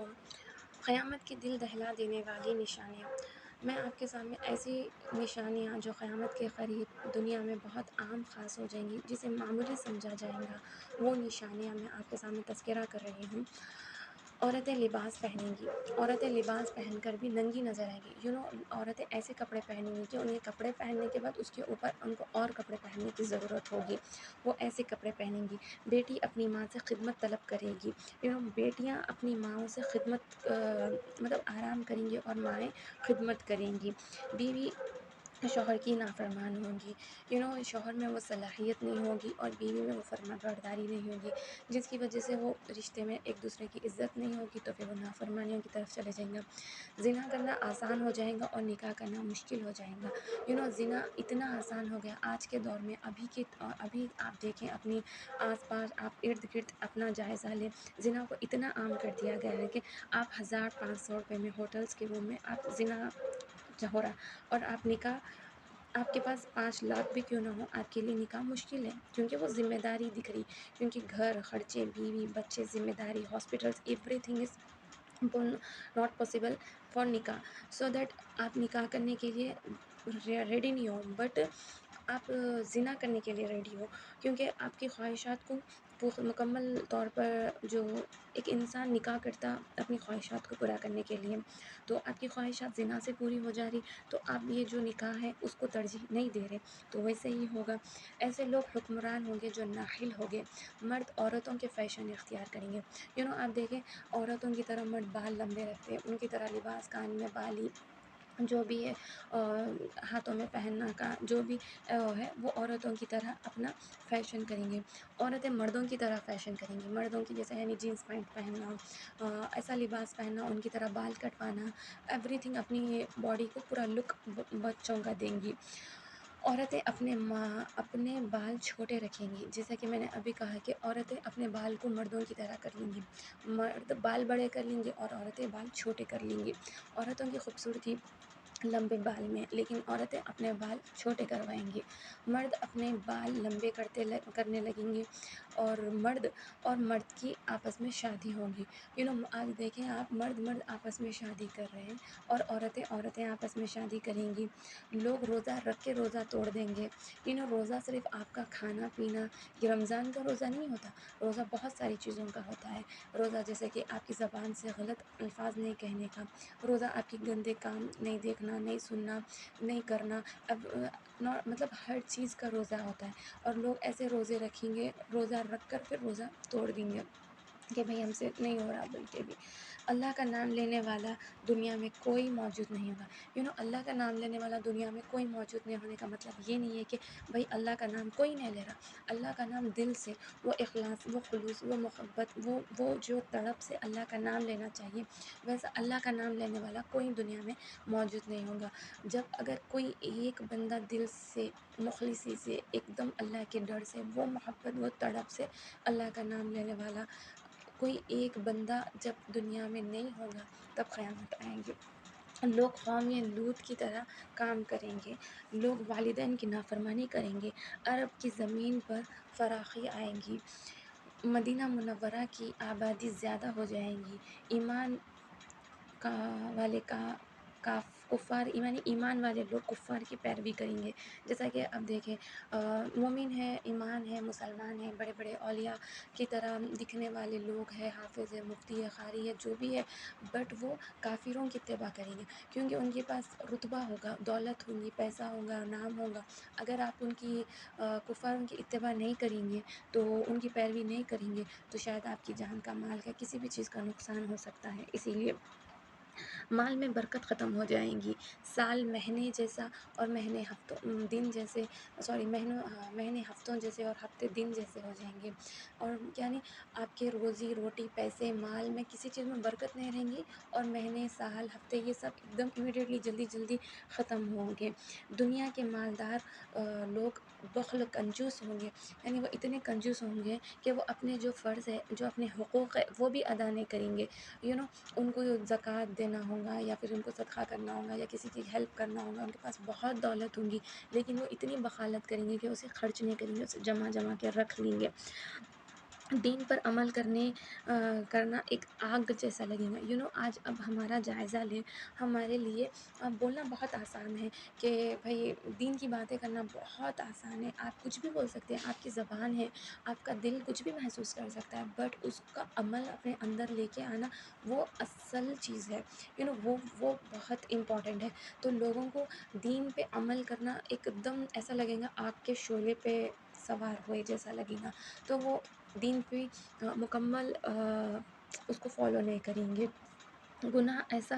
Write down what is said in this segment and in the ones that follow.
علیکم۔ قیامت کی دل دہلا دینے والی نشانیاں۔ میں آپ کے سامنے ایسی نشانیاں جو قیامت کے قریب دنیا میں بہت عام خاص ہو جائیں گی، جسے معمولی سمجھا جائے گا، وہ نشانیاں میں آپ کے سامنے تذکرہ کر رہی ہوں۔ عورتیں لباس پہنیں گی، عورتیں لباس پہن کر بھی ننگی نظر آئیں گی۔ عورتیں ایسے کپڑے پہنیں گی کہ انہیں کپڑے پہننے کے بعد اس کے اوپر ان کو اور کپڑے پہننے کی ضرورت ہوگی، وہ ایسے کپڑے پہنیں گی۔ بیٹی اپنی ماں سے خدمت طلب کرے گی، بیٹیاں اپنی ماؤں سے خدمت مطلب آرام کریں گی اور مائیں خدمت کریں گی۔ بیوی شوہر کی نافرمان ہوں گی، شوہر میں وہ صلاحیت نہیں ہوگی اور بیوی میں وہ فرما برداری نہیں ہوگی، جس کی وجہ سے وہ رشتے میں ایک دوسرے کی عزت نہیں ہوگی، تو پھر وہ نافرمانیوں کی طرف چلے جائیں گا۔ زنا کرنا آسان ہو جائے گا اور نکاح کرنا مشکل ہو جائے گا۔ زنا اتنا آسان ہو گیا آج کے دور میں۔ ابھی آپ دیکھیں اپنی آس پاس، آپ ارد گرد اپنا جائزہ لیں، زنا کو اتنا عام کر دیا گیا ہے کہ آپ 1500 روپے میں ہوٹلس کے روم میں آپ زنا ہو رہا، اور آپ نکاح، آپ کے پاس 5 لاکھ بھی کیوں نہ ہو، آپ کے لیے نکاح مشکل ہے، کیونکہ وہ ذمہ داری دکھ رہی، کیونکہ گھر خرچے، بیوی بچے، ذمہ داری، hospitals, every thing is not possible for نکاح، سو دیٹ آپ نکاح کرنے کے لیے ریڈی نہیں ہو، بٹ آپ زنا کرنے کے لیے ریڈی ہو، کیونکہ آپ کی خواہشات کو مکمل طور پر، جو ایک انسان نکاح کرتا اپنی خواہشات کو پورا کرنے کے لیے، تو آپ کی خواہشات زنا سے پوری ہو جا رہی، تو آپ یہ جو نکاح ہے اس کو ترجیح نہیں دے رہے، تو ویسے ہی ہوگا۔ ایسے لوگ حکمران ہوں گے جو ناحل ہوں گے، مرد عورتوں کے فیشن اختیار کریں گے۔ آپ دیکھیں عورتوں کی طرح مرد بال لمبے رکھتے ہیں، ان کی طرح لباس، کان میں بالی، جو بھی ہے ہاتھوں میں پہننا کا جو بھی ہے، وہ عورتوں کی طرح اپنا فیشن کریں گے۔ عورتیں مردوں کی طرح فیشن کریں گی، مردوں کی جیسے یعنی جینس پینٹ پہننا، ایسا لباس پہننا، ان کی طرح بال کٹوانا، ایوری تھنگ، اپنی باڈی کو پورا لک بچوں کا دیں گی۔ عورتیں اپنے بال چھوٹے رکھیں گی، جیسا کہ میں نے ابھی کہا کہ عورتیں اپنے بال کو مردوں کی طرح کر لیں گی، مرد بال بڑے کر لیں گے اور عورتیں بال چھوٹے کر لیں گی۔ عورتوں کی خوبصورتی لمبے بال میں، لیکن عورتیں اپنے بال چھوٹے کروائیں گی۔ مرد اپنے بال لمبے کرنے لگیں گے، اور مرد کی آپس میں شادی ہوگی۔ آج دیکھیں آپ، مرد آپس میں شادی کر رہے ہیں اور عورتیں آپس میں شادی کریں گی۔ لوگ روزہ رکھ کے روزہ توڑ دیں گے۔ روزہ صرف آپ کا کھانا پینا، یہ رمضان کا روزہ نہیں ہوتا، روزہ بہت ساری چیزوں کا ہوتا ہے۔ روزہ جیسے کہ آپ کی زبان سے غلط الفاظ نہیں کہنے کا، روزہ آپ کی گندے کام نہیں دیکھنا، نہیں سننا، نہیں کرنا، مطلب ہر چیز کا روزہ ہوتا ہے۔ اور لوگ ایسے روزے رکھیں گے، روزہ رکھ کر پھر روزہ توڑ دیں گے کہ بھئی ہم سے نہیں ہو رہا، بلکہ بھی اللہ کا نام لینے والا دنیا میں کوئی موجود نہیں ہوگا۔ اللہ کا نام لینے والا دنیا میں کوئی موجود نہیں ہونے کا مطلب یہ نہیں ہے کہ بھئی اللہ کا نام کوئی نہیں لے رہا۔ اللہ کا نام دل سے، وہ اخلاص، وہ خلوص، وہ محبت، وہ جو تڑپ سے اللہ کا نام لینا چاہیے، ویسا اللہ کا نام لینے والا کوئی دنیا میں موجود نہیں ہوگا۔ جب اگر کوئی ایک بندہ دل سے، مخلصی سے، ایک دم اللہ کے ڈر سے، وہ محبت، وہ تڑپ سے اللہ کا نام لینے والا کوئی ایک بندہ جب دنیا میں نہیں ہوگا، تب قیامت آئیں گی۔ لوگ قوم لوط کی طرح کام کریں گے، لوگ والدین کی نافرمانی کریں گے، عرب کی زمین پر فراخی آئیں گی، مدینہ منورہ کی آبادی زیادہ ہو جائیں گی، ایمان والے لوگ کفار کی پیروی کریں گے۔ جیسا کہ اب دیکھیں مومن ہے، ایمان ہے، مسلمان ہے، بڑے بڑے اولیاء کی طرح دکھنے والے لوگ ہیں، حافظ ہے، مفتی ہے، قاری ہے، جو بھی ہے، بٹ وہ کافروں کی اتباع کریں گے، کیونکہ ان کے پاس رتبہ ہوگا، دولت ہوگی، پیسہ ہوگا، نام ہوگا۔ اگر آپ ان کی کفاروں کی اتباع نہیں کریں گے، تو ان کی پیروی نہیں کریں گے، تو شاید آپ کی جان کا، مال کا، کسی بھی چیز کا نقصان ہو سکتا ہے۔ اسی لیے مال میں برکت ختم ہو جائیں گی، سال مہینے جیسا اور مہینے ہفتوں جیسے اور ہفتے دن جیسے ہو جائیں گے، اور یعنی آپ کے روزی روٹی، پیسے، مال میں کسی چیز میں برکت نہیں رہیں گی، اور مہینے، سال، ہفتے، یہ سب ایک دم امیڈیٹلی، جلدی جلدی ختم ہوں گے۔ دنیا کے مالدار لوگ بخل، کنجوس ہوں گے، یعنی وہ اتنے کنجوس ہوں گے کہ وہ اپنے جو فرض ہے، جو اپنے حقوق ہے، وہ بھی ادا نہیں کریں گے۔ ان کو زکوٰۃ دینا ہوگا، یا پھر ان کو صدقہ کرنا ہوگا، یا کسی کی ہیلپ کرنا ہوگا، ان کے پاس بہت دولت ہوگی، لیکن وہ اتنی بخالت کریں گے کہ اسے خرچ نہیں کریں گے، اسے جمع کے رکھ لیں گے۔ دین پر عمل کرنا ایک آگ جیسا لگے گا. آج اب ہمارا جائزہ لیں. ہمارے لیے اب بولنا بہت آسان ہے کہ بھائی دین کی باتیں کرنا بہت آسان ہے. آپ کچھ بھی بول سکتے ہیں، آپ کی زبان ہے، آپ کا دل کچھ بھی محسوس کر سکتا ہے، بٹ اس کا عمل اپنے اندر لے کے آنا وہ اصل چیز ہے. وہ بہت امپورٹنٹ ہے. تو لوگوں کو دین پہ عمل کرنا ایک دم ایسا لگے گا آگ کے شعلے پہ سوار ہوئے جیسا لگے گا. تو وہ دین پہ مکمل اس کو فالو نہیں کریں گے. گناہ ایسا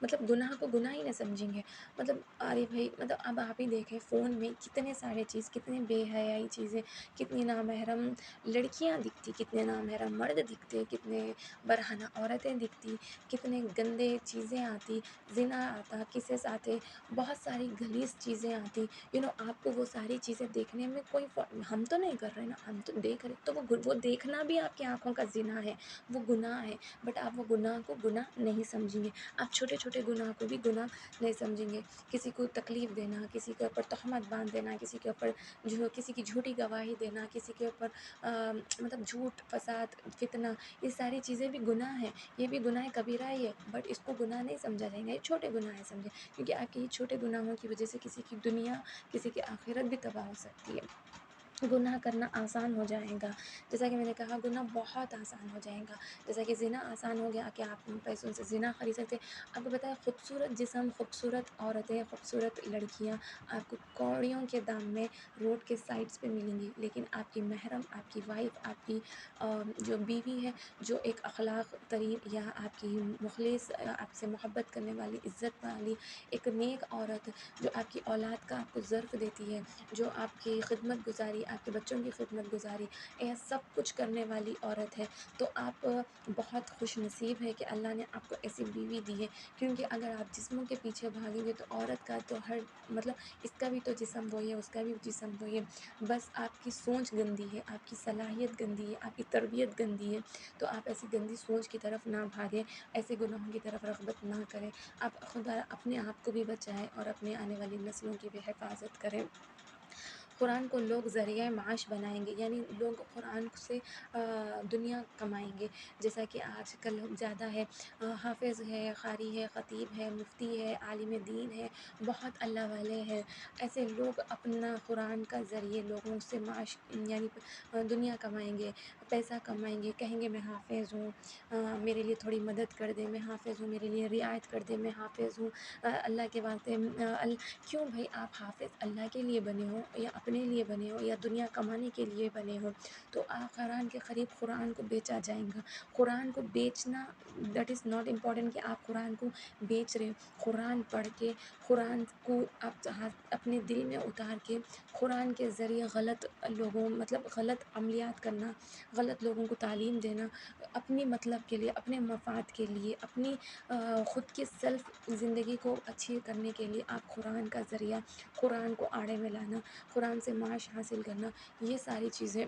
مطلب گناہ کو گناہ ہی نہ سمجھیں گے. مطلب ارے بھائی مطلب اب آپ ہی دیکھیں فون میں کتنے سارے چیز، کتنے بے حیائی چیزیں، کتنی نامحرم لڑکیاں دکھتی، کتنے نامحرم مرد دکھتے، کتنے برہنہ عورتیں دکھتی، کتنے گندے چیزیں آتی، زنا آتا، قصص آتے، بہت ساری غلیظ چیزیں آتی. آپ کو وہ ساری چیزیں دیکھنے میں ہم تو نہیں کر رہے نا، ہم تو دیکھ رہے. تو وہ دیکھنا بھی آپ کی آنکھوں کا زنا ہے، وہ گناہ ہے. بٹ آپ وہ گناہ کو گناہ نہیں سمجھیں گے. آپ چھوٹے چھوٹے گناہ کو بھی گناہ نہیں سمجھیں گے. کسی کو تکلیف دینا، کسی کے اوپر تہمت باندھ دینا، کسی کے اوپر کسی کی جھوٹی گواہی دینا، کسی کے اوپر مطلب جھوٹ، فساد، فتنہ، یہ ساری چیزیں بھی گناہ ہیں. یہ بھی گناہ کبیرہ ہی ہے، بٹ اس کو گناہ نہیں سمجھا جائے گا. یہ چھوٹے گناہ سمجھے، کیونکہ آپ کے یہ چھوٹے گناہوں کی وجہ سے کسی کی دنیا، کسی کی آخرت بھی تباہ ہو سکتی ہے. گناہ کرنا آسان ہو جائے گا. جیسا کہ میں نے کہا گناہ بہت آسان ہو جائے گا. جیسا کہ زنا آسان ہو گیا کہ آپ پیسوں سے زنا خرید سکتے. آپ کو پتہ ہے خوبصورت جسم، خوبصورت عورتیں، خوبصورت لڑکیاں آپ کو کوڑیوں کے دام میں روڈ کے سائڈس پہ ملیں گی، لیکن آپ کی محرم، آپ کی وائف، آپ کی جو بیوی ہے، جو ایک اخلاق ترین یا آپ کی مخلص، آپ سے محبت کرنے والی، عزت والی ایک نیک عورت، جو آپ کی اولاد کا آپ کو ظرف دیتی ہے، جو آپ کی خدمت گزاری، آپ کے بچوں کی خدمت گزاری، یہ سب کچھ کرنے والی عورت ہے. تو آپ بہت خوش نصیب ہے کہ اللہ نے آپ کو ایسی بیوی دی ہے. کیونکہ اگر آپ جسموں کے پیچھے بھاگیں گے تو عورت کا تو مطلب اس کا بھی تو جسم وہی ہے، اس کا بھی جسم وہی ہے. بس آپ کی سوچ گندی ہے، آپ کی صلاحیت گندی ہے، آپ کی تربیت گندی ہے. تو آپ ایسی گندی سوچ کی طرف نہ بھاگیں، ایسے گناہوں کی طرف رغبت نہ کریں. آپ خدا اپنے آپ کو بھی بچائیں اور اپنے آنے والی نسلوں کی بھی حفاظت کریں. قرآن کو لوگ ذریعہ معاش بنائیں گے، یعنی لوگ قرآن سے دنیا کمائیں گے. جیسا کہ آج کل زیادہ ہے، حافظ ہے، قاری ہے، خطیب ہے، مفتی ہے، عالم دین ہے، بہت اللہ والے ہیں. ایسے لوگ اپنا قرآن کا ذریعے لوگوں سے معاش یعنی دنیا کمائیں گے، پیسہ کمائیں گے. کہیں گے میں حافظ ہوں، میرے لیے تھوڑی مدد کر دے، میں حافظ ہوں، میرے لیے رعایت کر دے، میں حافظ ہوں اللہ کے واسطے. کیوں بھائی آپ حافظ اللہ کے لیے بنے ہو یا اپنے لیے بنے ہو یا دنیا کمانے کے لیے بنے ہو، تو آپ قرآن کے قریب قرآن کو بیچا جائے گا. قرآن کو بیچنا دیٹ از ناٹ امپورٹنٹ کہ آپ قرآن کو بیچ رہے ہو. قرآن پڑھ کے، قرآن کو آپ اپنے دل میں اتار کے، قرآن کے ذریعے غلط عملیات کرنا، غلط لوگوں کو تعلیم دینا، اپنی مطلب کے لیے، اپنے مفاد کے لیے، اپنی خود کی سیلف زندگی کو اچھی کرنے کے لیے آپ قرآن کا ذریعہ، قرآن کو آڑے میں لانا، قرآن سے معاش حاصل کرنا، یہ ساری چیزیں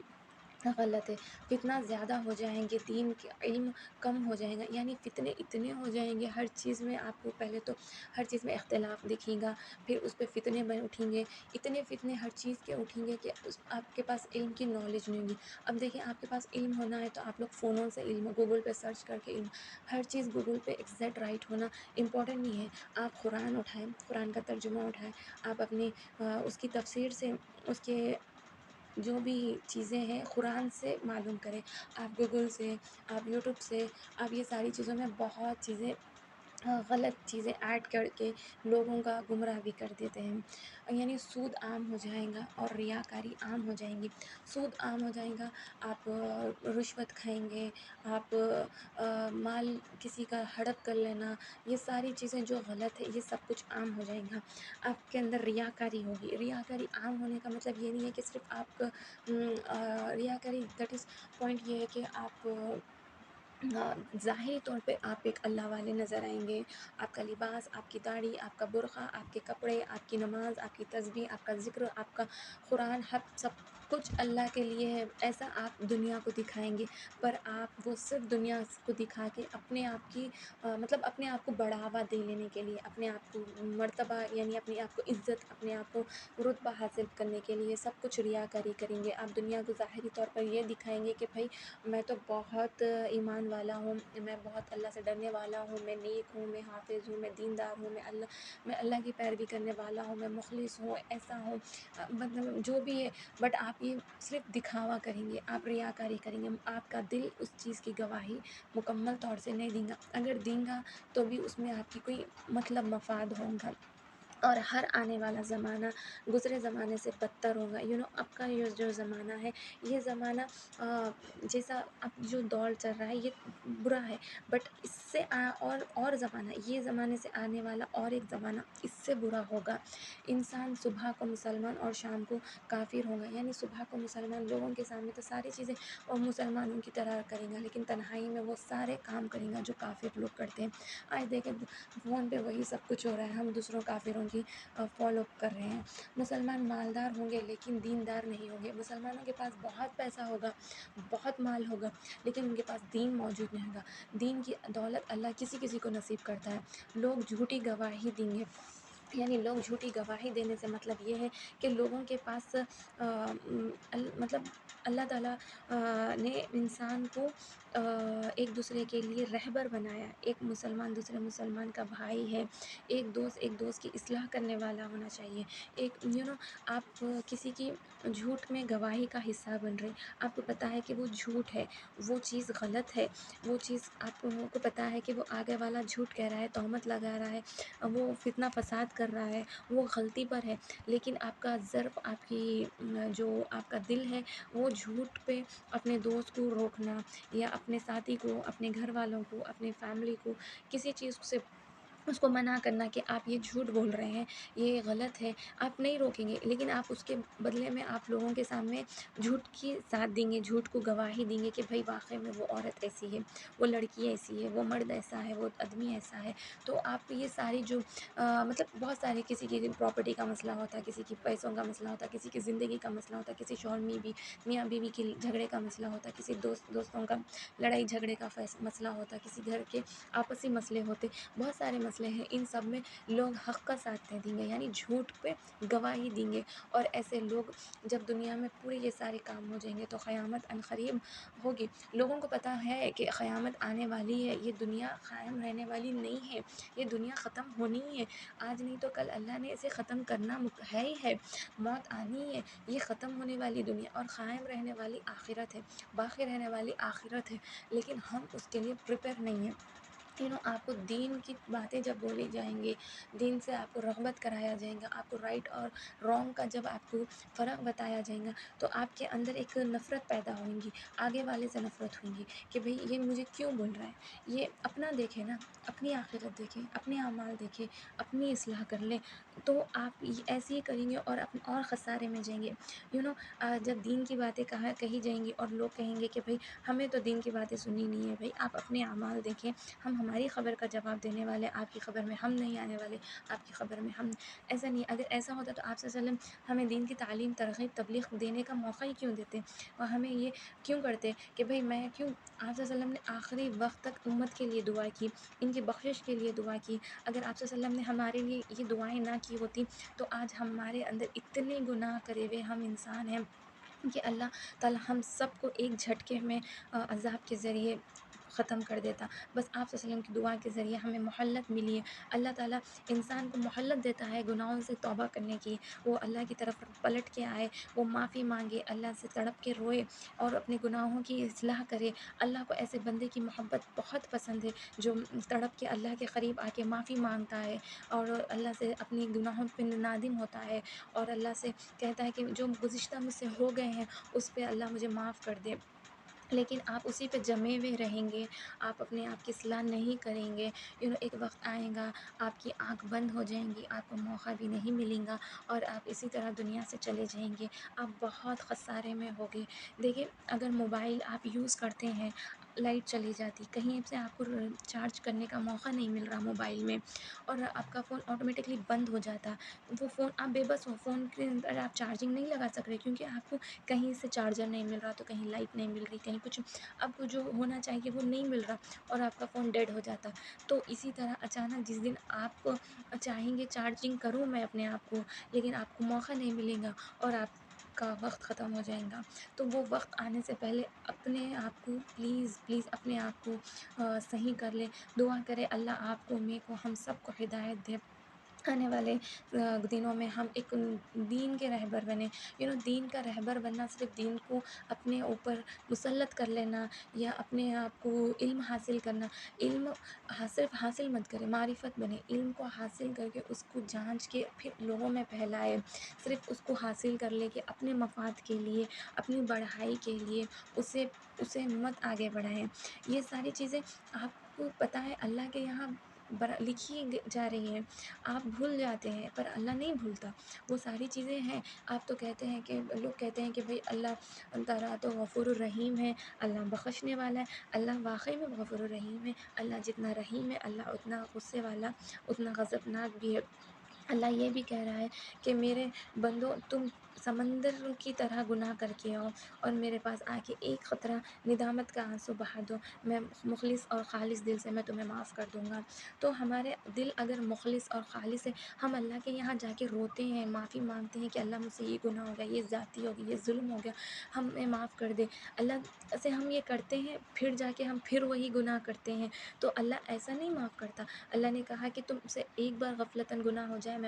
غلط ہے. فتنہ زیادہ ہو جائیں گے، دین کے علم کم ہو جائے گا. یعنی فتنے اتنے ہو جائیں گے، ہر چیز میں آپ کو پہلے تو ہر چیز میں اختلاف دکھے گا، پھر اس پہ فتنے اٹھیں گے. اتنے فتنے ہر چیز کے اٹھیں گے کہ آپ کے پاس علم کی نالج نہیں ہوگی. اب دیکھیں آپ کے پاس علم ہونا ہے تو آپ لوگ فونوں سے علم، گوگل پہ سرچ کر کے علم، ہر چیز گوگل پہ ایگزیکٹ رائٹ ہونا امپورٹنٹ نہیں ہے. آپ قرآن اٹھائیں، قرآن کا ترجمہ اٹھائیں، آپ اپنی اس کی تفسیر سے، اس کے جو بھی چیزیں ہیں قرآن سے معلوم کریں. آپ گوگل سے، آپ یوٹیوب سے، آپ یہ ساری چیزوں میں بہت چیزیں غلط چیزیں ایڈ کر کے لوگوں کا گمراہ بھی کر دیتے ہیں. یعنی سود عام ہو جائے گا اور ریاکاری عام ہو جائیں گی. سود عام ہو جائے گا، آپ رشوت کھائیں گے، آپ مال کسی کا ہڑپ کر لینا، یہ ساری چیزیں جو غلط ہے یہ سب کچھ عام ہو جائے گا. آپ کے اندر ریاکاری ہوگی. ریاکاری عام ہونے کا مطلب یہ نہیں ہے کہ صرف آپ ریاکاری دیٹ از پوائنٹ یہ ہے کہ آپ ظاہری طور پہ آپ ایک اللہ والے نظر آئیں گے، آپ کا لباس، آپ کی داڑھی، آپ کا برقع، آپ کے کپڑے، آپ کی نماز، آپ کی تسبیح، آپ کا ذکر، آپ کا قرآن، ہر سب کچھ اللہ کے لیے ہے، ایسا آپ دنیا کو دکھائیں گے۔ پر آپ وہ صرف دنیا کو دکھا کے اپنے آپ کی مطلب اپنے آپ کو بڑھاوا دے لینے کے لیے، اپنے آپ کو مرتبہ یعنی اپنے آپ کو عزت، اپنے آپ کو رتبہ حاصل کرنے کے لیے سب کچھ ریاکاری کریں گے۔ آپ دنیا کو ظاہری طور پر یہ دکھائیں گے کہ بھائی میں تو بہت ایمان والا ہوں، میں بہت اللہ سے ڈرنے والا ہوں، میں نیک ہوں، میں حافظ ہوں، میں دیندار ہوں، میں اللہ کی پیروی کرنے والا ہوں، میں مخلص ہوں، ایسا ہوں، مطلب جو بھی ہے۔ بٹ آپ یہ صرف دکھاوا کریں گے، آپ ریاکاری کریں گے، آپ کا دل اس چیز کی گواہی مکمل طور سے نہیں دیں گا، اگر دیں گا تو بھی اس میں آپ کی کوئی مطلب مفاد ہوگا۔ اور ہر آنے والا زمانہ گزرے زمانے سے بدتر ہوگا۔ اب کا یہ جو زمانہ ہے، یہ زمانہ جیسا اب جو دور چل رہا ہے یہ برا ہے، بٹ اس سے اور زمانہ، یہ زمانے سے آنے والا اور ایک زمانہ اس سے برا ہوگا۔ انسان صبح کو مسلمان اور شام کو کافر ہوگا، یعنی صبح کو مسلمان لوگوں کے سامنے تو ساری چیزیں اور مسلمانوں کی طرح کرے گا، لیکن تنہائی میں وہ سارے کام کرے گا جو کافر لوگ کرتے ہیں۔ آج دیکھیں فون پہ وہی سب کچھ ہو رہا ہے، ہم دوسروں کافروں کی فالو کر رہے ہیں۔ مسلمان مالدار ہوں گے لیکن دیندار نہیں ہوں گے، مسلمانوں کے پاس بہت پیسہ ہوگا، بہت مال ہوگا، لیکن ان کے پاس دین موجود نہیں ہوگا۔ دین کی دولت اللہ کسی کسی کو نصیب کرتا ہے۔ لوگ جھوٹی گواہی دیں گے، یعنی لوگ جھوٹی گواہی دینے سے مطلب یہ ہے کہ لوگوں کے پاس مطلب اللہ تعالیٰ نے انسان کو ایک دوسرے کے لیے رہبر بنایا ہے۔ ایک مسلمان دوسرے مسلمان کا بھائی ہے، ایک دوست کی اصلاح کرنے والا ہونا چاہیے۔ ایک آپ کسی کی جھوٹ میں گواہی کا حصہ بن رہے، آپ کو پتہ ہے کہ وہ جھوٹ ہے، وہ چیز غلط ہے، وہ چیز آپ کو پتہ ہے کہ وہ آگے والا جھوٹ کہہ رہا ہے، تہمت لگا رہا ہے، وہ فتنہ فساد کر رہا ہے، وہ غلطی پر ہے، لیکن آپ کا ظرف، آپ کی جو آپ کا دل ہے وہ جھوٹ پہ اپنے دوست کو روکنا یا اپنے ساتھی کو، اپنے گھر والوں کو، اپنے فیملی کو کسی چیز سے اس کو منع کرنا کہ آپ یہ جھوٹ بول رہے ہیں، یہ غلط ہے، آپ نہیں روکیں گے، لیکن آپ اس کے بدلے میں آپ لوگوں کے سامنے جھوٹ کی ساتھ دیں گے، جھوٹ کو گواہی دیں گے کہ بھائی واقعی میں وہ عورت ایسی ہے، وہ لڑکی ایسی ہے، وہ مرد ایسا ہے، وہ آدمی ایسا ہے۔ تو آپ یہ ساری جو مطلب بہت سارے، کسی کی پراپرٹی کا مسئلہ ہوتا ہے، کسی کی پیسوں کا مسئلہ ہوتا ہے، کسی کی زندگی کا مسئلہ ہوتا ہے، کسی شوہر میاں بیوی کی جھگڑے کا مسئلہ ہوتا ہے، کسی دوستوں کا لڑائی جھگڑے کا مسئلہ ہوتا ہے، کسی گھر کے آپسی مسئلے ہوتے، بہت سارے مسئلے ہیں، ان سب میں لوگ حق کا ساتھ نہیں دیں گے، یعنی جھوٹ پہ گواہی دیں گے۔ اور ایسے لوگ جب دنیا میں پورے یہ سارے کام ہو جائیں گے تو قیامت عنقریب ہوگی۔ لوگوں کو پتہ ہے کہ قیامت آنے والی ہے، یہ دنیا قائم رہنے والی نہیں ہے، یہ دنیا ختم ہونی ہی ہے، آج نہیں تو کل اللہ نے اسے ختم کرنا ہے ہی ہے، موت آنی ہے، یہ ختم ہونے والی دنیا اور قائم رہنے والی آخرت ہے، باقی رہنے والی آخرت ہے، لیکن ہم اس کے لیے پریپیئر نہیں ہیں۔ آپ کو دین کی باتیں جب بولی جائیں گی، دین سے آپ کو رغبت کرایا جائے گا، آپ کو رائٹ اور رانگ کا جب آپ کو فرق بتایا جائے گا تو آپ کے اندر ایک نفرت پیدا ہوئیں گی، آگے والے سے نفرت ہوئیں گی کہ بھئی یہ مجھے کیوں بول رہا ہے۔ یہ اپنا دیکھیں نا، اپنی آخرت دیکھیں، اپنے اعمال دیکھیں، اپنی اصلاح کر لیں، تو آپ ایسے ہی کریں گے اور خسارے میں جائیں گے۔ جب دین کی باتیں کہی جائیں گی اور لوگ کہیں گے کہ بھئی ہمیں تو دین کی باتیں سنی نہیں ہے، بھئی آپ اپنے اعمال دیکھیں، ہماری خبر کا جواب دینے والے، آپ کی خبر میں ہم نہیں آنے والے، آپ کی خبر میں ہم، ایسا نہیں۔ اگر ایسا ہوتا تو آپ صلی اللہ علیہ وسلم ہمیں دین کی تعلیم، ترغیب، تبلیغ دینے کا موقع ہی کیوں دیتے، اور ہمیں یہ کیوں کرتے کہ بھئی میں کیوں۔ آپ صلی اللہ علیہ وسلم نے آخری وقت تک امت کے لیے دعا کی، ان کی بخشش کے لیے دعا کی۔ اگر آپ صلی اللہ علیہ وسلم نے ہمارے لیے یہ دعائیں نہ کی ہوتی تو آج ہمارے اندر اتنے گناہ کرے ہوئے ہم انسان ہیں کہ اللہ تعالیٰ ہم سب کو ایک جھٹکے میں عذاب کے ذریعے ختم کر دیتا۔ بس آپ صلی اللہ علیہ وسلم کی دعا کے ذریعے ہمیں مہلت ملی ہے۔ اللہ تعالیٰ انسان کو مہلت دیتا ہے گناہوں سے توبہ کرنے کی، وہ اللہ کی طرف پلٹ کے آئے، وہ معافی مانگے، اللہ سے تڑپ کے روئے اور اپنے گناہوں کی اصلاح کرے۔ اللہ کو ایسے بندے کی محبت بہت پسند ہے جو تڑپ کے اللہ کے قریب آ کے معافی مانگتا ہے اور اللہ سے اپنی گناہوں پہ نادم ہوتا ہے اور اللہ سے کہتا ہے کہ جو گزشتہ مجھ سے ہو گئے ہیں اس پہ اللہ مجھے معاف کر دے۔ لیکن آپ اسی پہ جمے ہوئے رہیں گے، آپ اپنے آپ کی اصلاح نہیں کریں گے، ایک وقت آئے گا آپ کی آنکھ بند ہو جائیں گی، آپ کو موقع بھی نہیں ملے گا اور آپ اسی طرح دنیا سے چلے جائیں گے، آپ بہت خسارے میں ہوگے۔ دیکھیں اگر موبائل آپ یوز کرتے ہیں، لائٹ چلی جاتی، کہیں سے آپ کو چارج کرنے کا موقع نہیں مل رہا موبائل میں، اور آپ کا فون آٹومیٹکلی بند ہو جاتا، وہ فون آپ بے بس ہو، فون کے اندر آپ چارجنگ نہیں لگا سک رہے کیونکہ آپ کو کہیں سے چارجر نہیں مل رہا، تو کہیں لائٹ نہیں مل رہی، کہیں کچھ آپ کو جو ہونا چاہیے وہ نہیں مل رہا، اور آپ کا فون ڈیڈ ہو جاتا۔ تو اسی طرح اچانک جس دن آپ چاہیں گے چارجنگ کروں میں اپنے آپ کو، لیکن آپ کو موقع نہیں ملے گا اور آپ کا وقت ختم ہو جائے گا، تو وہ وقت آنے سے پہلے اپنے آپ کو پلیز پلیز اپنے آپ کو صحیح کر لیں، دعا کرے اللہ آپ کو، میرے کو، ہم سب کو ہدایت دے، آنے والے دنوں میں ہم ایک دین کے رہبر بنیں۔ دین کا رہبر بننا صرف دین کو اپنے اوپر مسلط کر لینا یا اپنے آپ کو علم حاصل کرنا، علم صرف حاصل مت کرے، معرفت بنے، علم کو حاصل کر کے اس کو جانچ کے پھر لوگوں میں پھیلائے، صرف اس کو حاصل کر لے کے اپنے مفاد کے لیے، اپنی بڑھائی کے لیے اسے مت آگے بڑھائیں۔ یہ ساری چیزیں آپ کو پتہ ہے اللہ کے یہاں لکھی جا رہی ہے، آپ بھول جاتے ہیں پر اللہ نہیں بھولتا، وہ ساری چیزیں ہیں۔ آپ تو کہتے ہیں کہ لوگ کہتے ہیں کہ بھئی اللہ تعالیٰ تو غفور الرحیم ہے، اللہ بخشنے والا ہے، اللہ واقعی میں غفور الرحیم ہے، اللہ جتنا رحیم ہے اللہ اتنا غصے والا، اتنا غضبناک بھی ہے۔ اللہ یہ بھی کہہ رہا ہے کہ میرے بندو تم سمندر کی طرح گناہ کر کے آؤ اور میرے پاس آ کے ایک قطرہ ندامت کا آنسو بہا دو، میں مخلص اور خالص دل سے میں تمہیں معاف کر دوں گا۔ تو ہمارے دل اگر مخلص اور خالص ہے، ہم اللہ کے یہاں جا کے روتے ہیں، معافی مانگتے ہیں کہ اللہ مجھ سے یہ گناہ ہو گیا، یہ زیادتی ہو گئی، یہ ظلم ہو گیا، ہمیں معاف کر دے۔ اللہ سے ہم یہ کرتے ہیں، پھر جا کے ہم پھر وہی گناہ کرتے ہیں، تو اللہ ایسا نہیں معاف کرتا۔ اللہ نے کہا کہ تم سے ایک بار غفلتاً گناہ ہو جائے، میں